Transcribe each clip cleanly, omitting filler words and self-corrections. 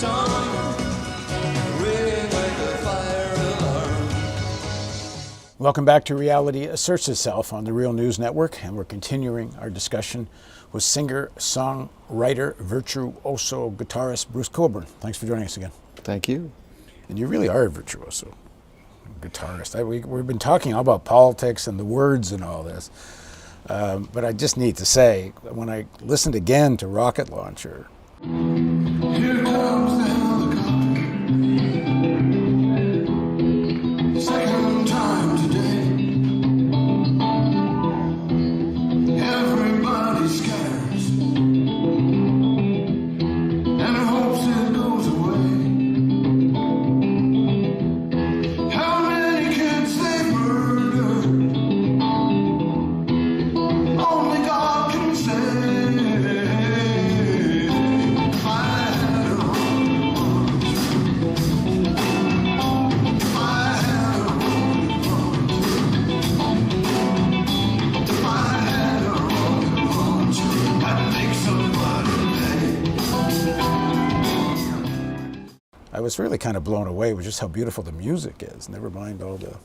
song, ringing like a fire alarm. Welcome back to Reality Asserts Itself on the Real News Network, and we're continuing our discussion with singer-songwriter, virtuoso guitarist Bruce Cockburn. Thanks for joining us again. Thank you. And you really are a virtuoso guitarist. We've been talking all about politics and the words and all this, but I just need to say, when I listened again to Rocket Launcher, Here comes the helicopter. Second time today. Everybody scatters and hopes it goes away. How many kids they murdered, only God can say. If I had a rocket launcher, if I had a rocket launcher, if I had a rocket launcher, I'd make somebody pay. I was really kind of blown away with just how beautiful the music is, never mind all the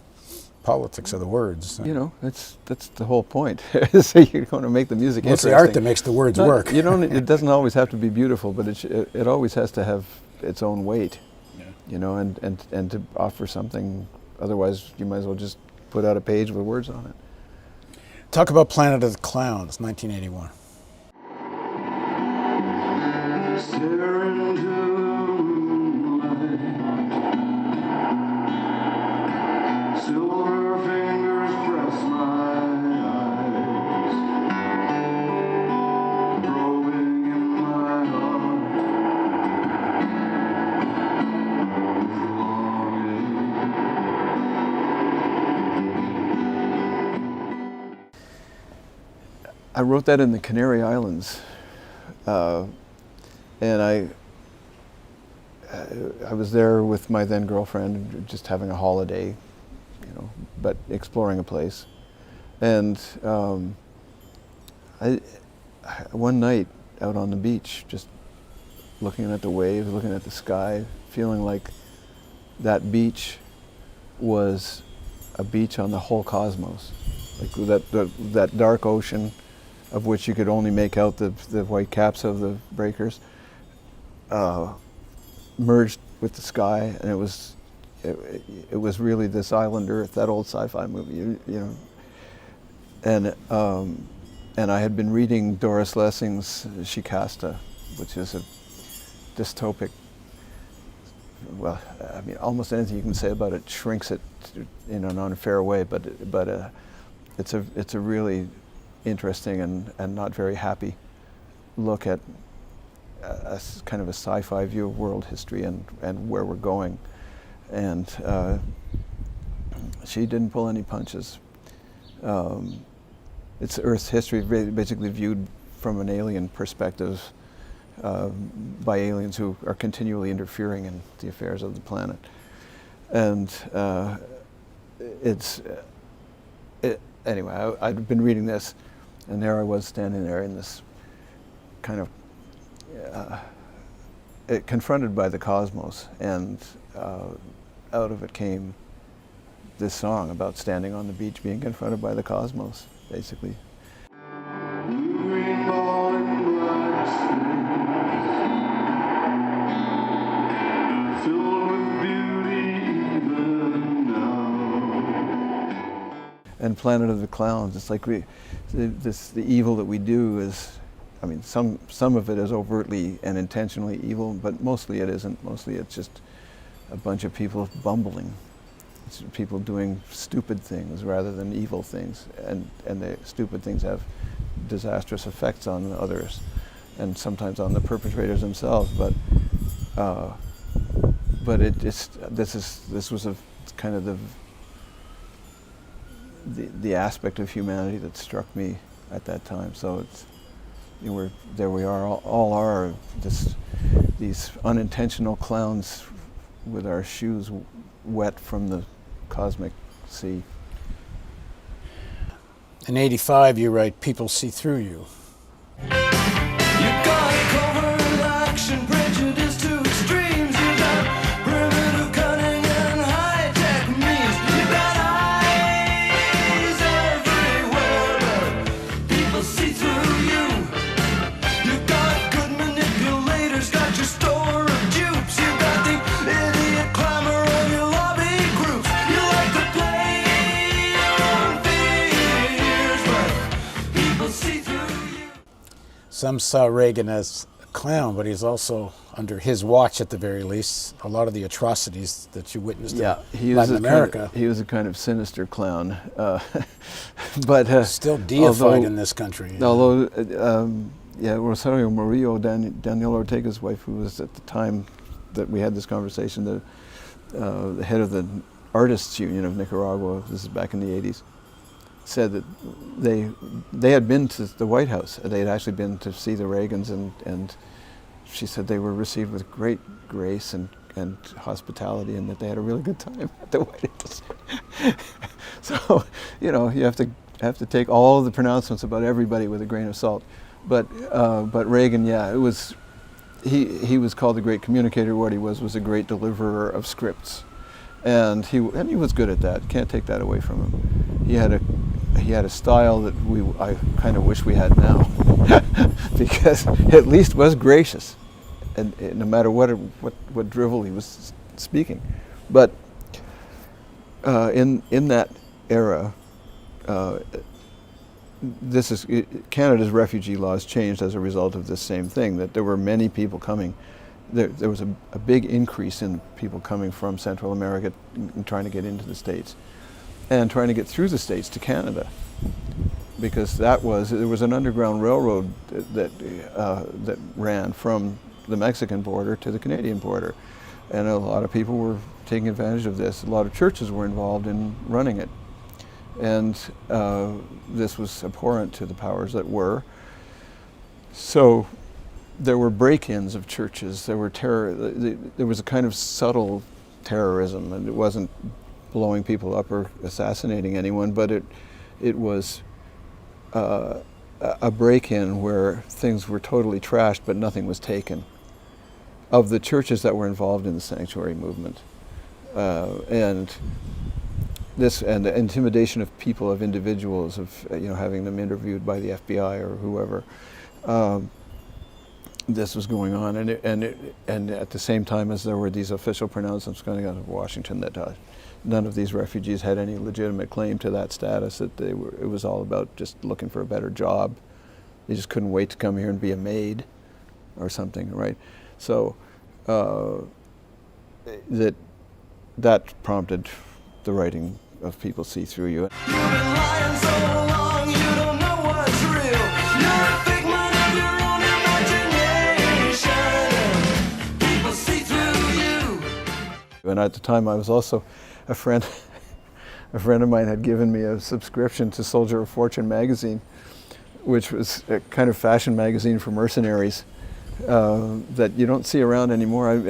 politics of the words. You know, that's the whole point. So you're going to make the music Well, it's interesting. the art that makes the words work. You don't. It doesn't always have to be beautiful, but it always has to have its own weight. Yeah. You know, and to offer something. Otherwise, you might as well just put out a page with words on it. Talk about Planet of the Clowns, 1981. Stare into the moonlight. Silver fingers press my eyes, probing in my heart longing. I wrote that in the Canary Islands, and I was there with my then girlfriend, just having a holiday, you know, but exploring a place. And one night out on the beach, just looking at the waves, looking at the sky, feeling like that beach was a beach on the whole cosmos, like that dark ocean, of which you could only make out the white caps of the breakers, merged with the sky, and it was really this Island Earth, that old sci-fi movie, you know. And I had been reading Doris Lessing's Shikasta, which is a dystopic. Well, I mean, almost anything you can say about it shrinks it in an unfair way, but it's a really interesting and not very happy look at a kind of a sci-fi view of world history and where we're going. And she didn't pull any punches. It's Earth's history basically viewed from an alien perspective by aliens who are continually interfering in the affairs of the planet. And anyway, I'd been reading this, and there I was standing there in this kind of confronted by the cosmos, and out of it came this song about standing on the beach, being confronted by the cosmos, basically. Green ball and black space, filled with beauty even now. And Planet of the Clowns, it's like the evil that we do is, I mean, some of it is overtly and intentionally evil, but mostly it isn't. Mostly it's just a bunch of people bumbling. It's people doing stupid things rather than evil things, and the stupid things have disastrous effects on others, and sometimes on the perpetrators themselves. But this was a kind of the aspect of humanity that struck me at that time. So it's, you know, there we are, all are these unintentional clowns with our shoes wet from the cosmic sea. In 85, you write, "People see through you." You got covert action, prejudice too extreme. Some saw Reagan as a clown, but he's also, under his watch at the very least, a lot of the atrocities that you witnessed in Latin America. He was a kind of sinister clown, but still deified in this country. Although, Rosario Murillo, Daniel Ortega's wife, who was at the time that we had this conversation, the head of the Artists Union of Nicaragua, this is back in the 80s, said that they had been to the White House. They had actually been to see the Reagans, and she said they were received with great grace and hospitality, and that they had a really good time at the White House. So, you have to take all of the pronouncements about everybody with a grain of salt. But Reagan, he was called the great communicator. What he was a great deliverer of scripts, and he was good at that. Can't take that away from him. He had a style that I kind of wish we had now, because at least was gracious, and no matter what drivel he was speaking. But in that era, Canada's refugee laws changed as a result of this same thing, that there were many people coming. There was a big increase in people coming from Central America and trying to get into the States, and trying to get through the States to Canada, because there was an underground railroad that ran from the Mexican border to the Canadian border, and a lot of people were taking advantage of this. A lot of churches were involved in running it, and this was abhorrent to the powers that were. So there were break-ins of churches. There was a kind of subtle terrorism, and it wasn't blowing people up or assassinating anyone, but it was a break-in where things were totally trashed, but nothing was taken of the churches that were involved in the sanctuary movement, and the intimidation of people, of individuals, of having them interviewed by the FBI or whoever. This was going on, and at the same time as there were these official pronouncements coming out of Washington that none of these refugees had any legitimate claim to that status, that it was all about just looking for a better job. They just couldn't wait to come here and be a maid or something, right? So that prompted the writing of People See Through You. You've been lying so long, you don't know what's real. You're a figment of your own imagination. People see through you. And at the time, I was also a friend of mine had given me a subscription to Soldier of Fortune magazine, which was a kind of fashion magazine for mercenaries that you don't see around anymore.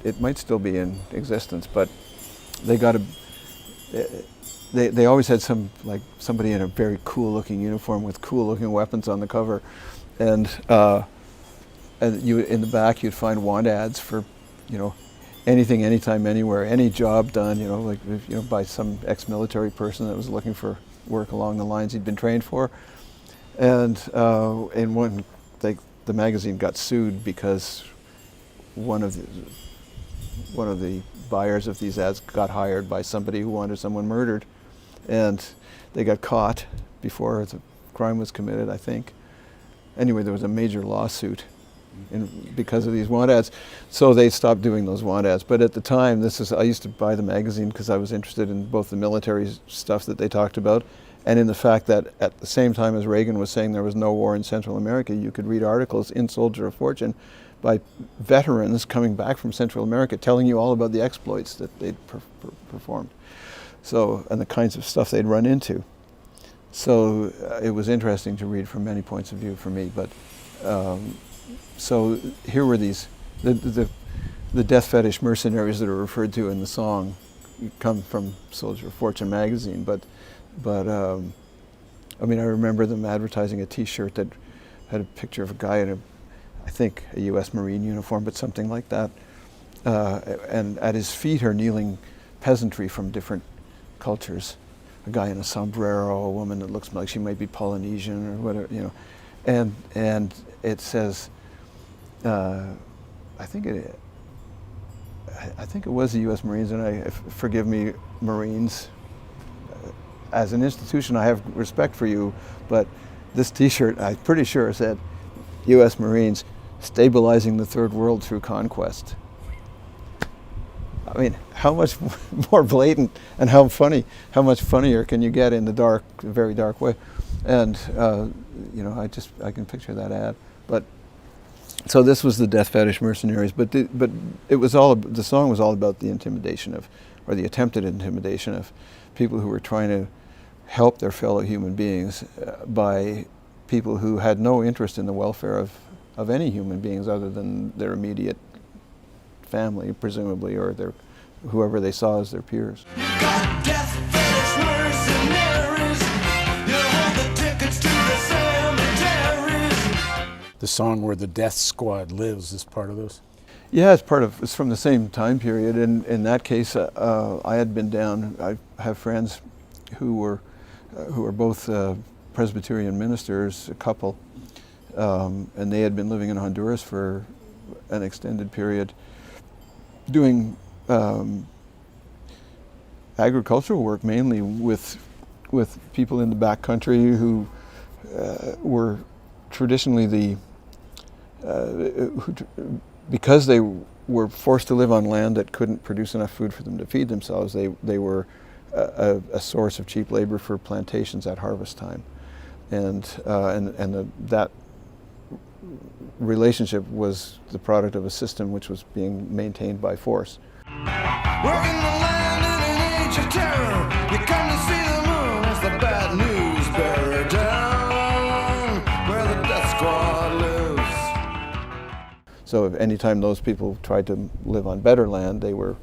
It might still be in existence, but they always had somebody in a very cool-looking uniform with cool-looking weapons on the cover, and you in the back you'd find want ads for, anything, anytime, anywhere, any job done, by some ex-military person that was looking for work along the lines he'd been trained for, and the magazine got sued because one of the buyers of these ads got hired by somebody who wanted someone murdered, and they got caught before the crime was committed, I think. Anyway, there was a major lawsuit because of these want ads, so they stopped doing those want ads. But at the time, I used to buy the magazine because I was interested in both the military stuff that they talked about, and in the fact that at the same time as Reagan was saying there was no war in Central America, you could read articles in Soldier of Fortune by veterans coming back from Central America telling you all about the exploits that they'd performed, and the kinds of stuff they'd run into. So it was interesting to read from many points of view for me. But so here were these, the death fetish mercenaries that are referred to in the song come from Soldier of Fortune magazine. But I remember them advertising a T-shirt that had a picture of a guy in I think a U.S. Marine uniform, but something like that. And at his feet are kneeling peasantry from different cultures. A guy in a sombrero, a woman that looks like she might be Polynesian or whatever, And it says, I think it was the U.S. Marines, and forgive me, Marines. As an institution, I have respect for you, but this T-shirt, I'm pretty sure, said, U.S. Marines stabilizing the third world through conquest. I mean, how much more blatant and how much funnier can you get in the dark, very dark way? And you know, I can picture that ad. But so this was the Death Fetish Mercenaries, but it was the song was all about the intimidation of, or the attempted intimidation of, people who were trying to help their fellow human beings by people who had no interest in the welfare of any human beings other than their immediate family, presumably, or whoever they saw as their peers. You got death fetish mercenaries. You hold the tickets to the cemeteries. The song Where the Death Squad Lives is part of this? Yeah, it's from the same time period. And in that case, I had been down. I have friends who were both Presbyterian ministers, a couple, and they had been living in Honduras for an extended period, doing agricultural work, mainly with people in the backcountry who were traditionally because they were forced to live on land that couldn't produce enough food for them to feed themselves. They were a source of cheap labor for plantations at harvest time, and that relationship was the product of a system which was being maintained by force. Working the land in an age of terror. You come to see the moon as the bad news bearer down where the death squad lives. So if any time those people tried to live on better land, they were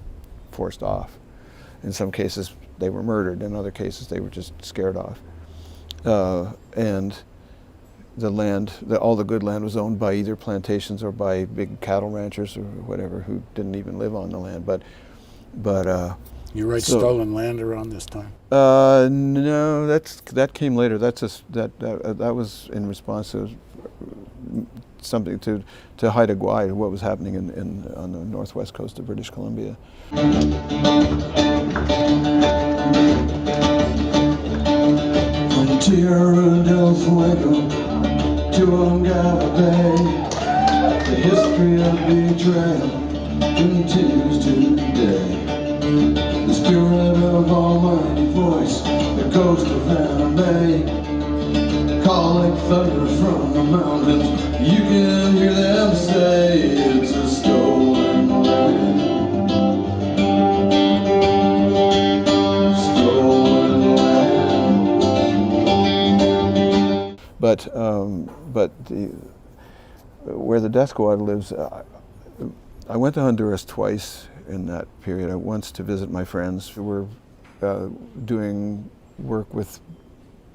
forced off. In some cases, they were murdered. In other cases, they were just scared off. And the land, all the good land was owned by either plantations or by big cattle ranchers or whatever who didn't even live on the land. But You write so, Stolen Land around this time? No, that came later. That was in response to something to Haida Gwaii, what was happening on the northwest coast of British Columbia. From Tierra del Fuego to Ungava Bay, the history of betrayal continues today. The spirit of almighty voice, the ghost of Anna May, calling thunder from the mountains. You can hear them say it's a stolen land. Stolen land. But where the Death Squad lives, I went to Honduras twice in that period. Once to visit my friends who were doing work with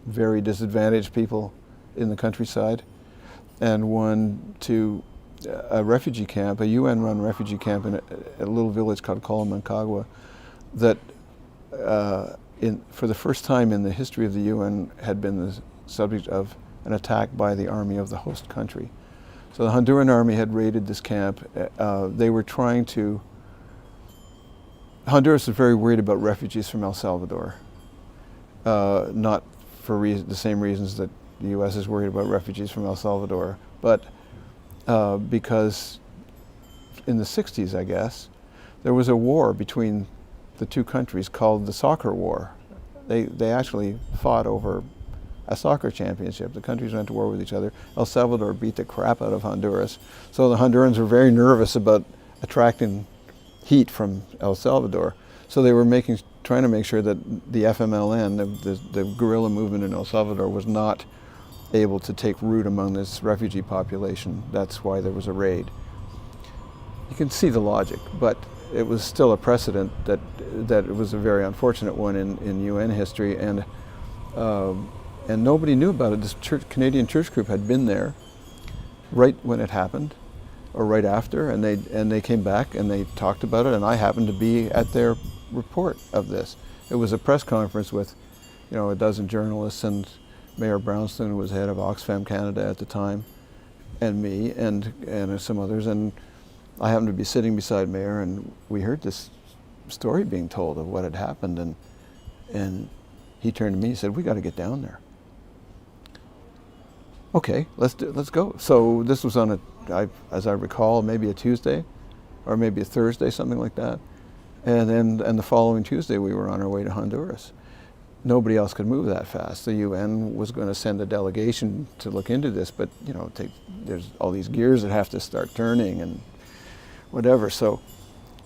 very disadvantaged people in the countryside, and one to a refugee camp, a UN-run refugee camp in a little village called Colamancagua, that for the first time in the history of the UN had been the subject of an attack by the army of the host country. So the Honduran army had raided this camp. They were trying to. Honduras was very worried about refugees from El Salvador, not for the same reasons that the U.S. is worried about refugees from El Salvador, but because in the 60s, I guess, there was a war between the two countries called the Soccer War. They actually fought over a soccer championship. The countries went to war with each other. El Salvador beat the crap out of Honduras. So the Hondurans were very nervous about attracting heat from El Salvador. So they were trying to make sure that the FMLN, the guerrilla movement in El Salvador, was not able to take root among this refugee population. That's why there was a raid. You can see the logic, but it was still a precedent that it was a very unfortunate one in UN history, and nobody knew about it. This Canadian church group had been there right when it happened, or right after, and they came back and they talked about it, and I happened to be at their report of this. It was a press conference with, a dozen journalists, and Mayor Brownstone was head of Oxfam Canada at the time, and me, and some others, and I happened to be sitting beside Mayor, and we heard this story being told of what had happened, and he turned to me and said, "We got to get down there." okay, let's go. So this was on as I recall, maybe a Tuesday, or maybe a Thursday, something like that. And the following Tuesday, we were on our way to Honduras. Nobody else could move that fast. The UN was going to send a delegation to look into this, but you know, there's all these gears that have to start turning and whatever. So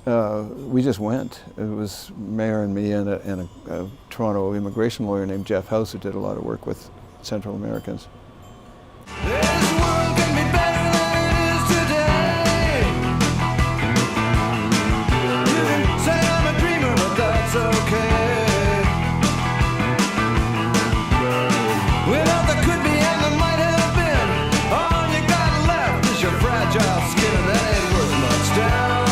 we just went. It was Mayor and me and a Toronto immigration lawyer named Jeff House, who did a lot of work with Central Americans. This world can be better than it is today. You can say I'm a dreamer, but that's okay. Without the could be and the might have been, all you got left is your fragile skin, and that ain't worth much down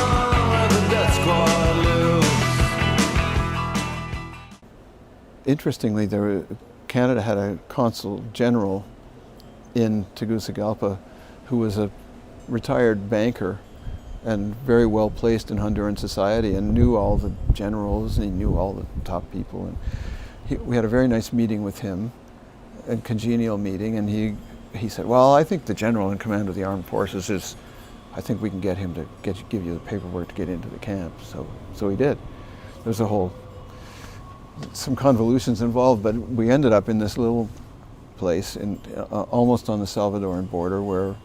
where the death squad lives. Interestingly, Canada had a consul general in Tegucigalpa who was a retired banker and very well placed in Honduran society and knew all the generals and he knew all the top people. And we had a very nice meeting with him, a congenial meeting, and he said, well, I think the general in command of the armed forces I think we can get him to give you the paperwork to get into the camp. So he did. There's some convolutions involved, but we ended up in this little place almost on the Salvadoran border, where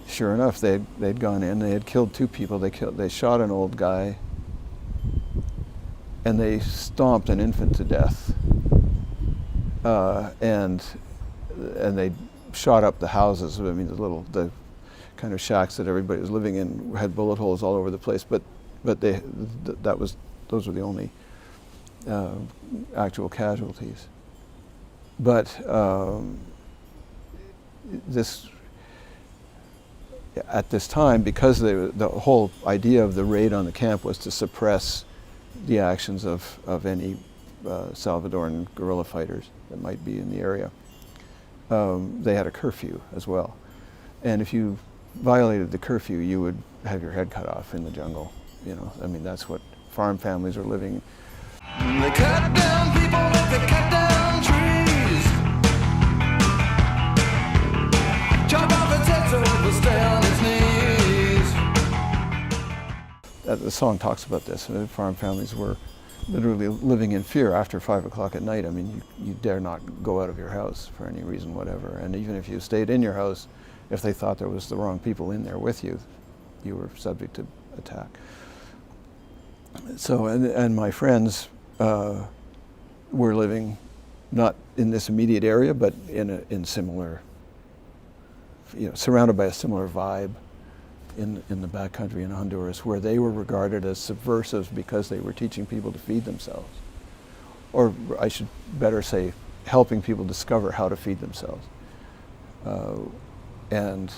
sure enough they'd gone in, they had killed 2 people. They shot an old guy and they stomped an infant to death, and they shot up the houses. I mean, the kind of shacks that everybody was living in had bullet holes all over the place, but those were the only actual casualties. But at this time, because the whole idea of the raid on the camp was to suppress the actions of any Salvadoran guerrilla fighters that might be in the area, they had a curfew as well. And if you violated the curfew, you would have your head cut off in the jungle. You know, I mean, that's what farm families were living. They cut down people like they cut down trees. Chop off his head so it will stay on his knees. The song talks about this. Farm families were literally living in fear after 5 o'clock at night. I mean, you dare not go out of your house for any reason whatever. And even if you stayed in your house, if they thought there was the wrong people in there with you, you were subject to attack. So, and my friends were living not in this immediate area, but in similar, surrounded by a similar vibe in the backcountry in Honduras, where they were regarded as subversives because they were teaching people to feed themselves. Or I should better say, helping people discover how to feed themselves. And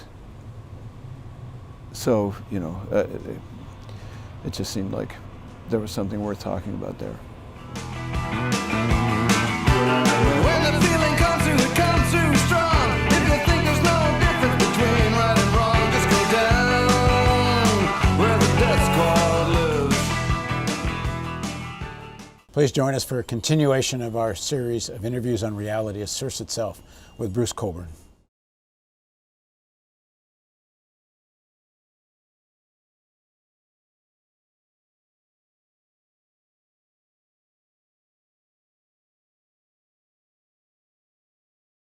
so, it just seemed like there was something worth talking about there. When the feeling comes through, it comes through strong. If you think there's no difference between right and wrong, just go down where the death squad lives. Please join us for a continuation of our series of interviews on reality asserts itself with Bruce Cockburn.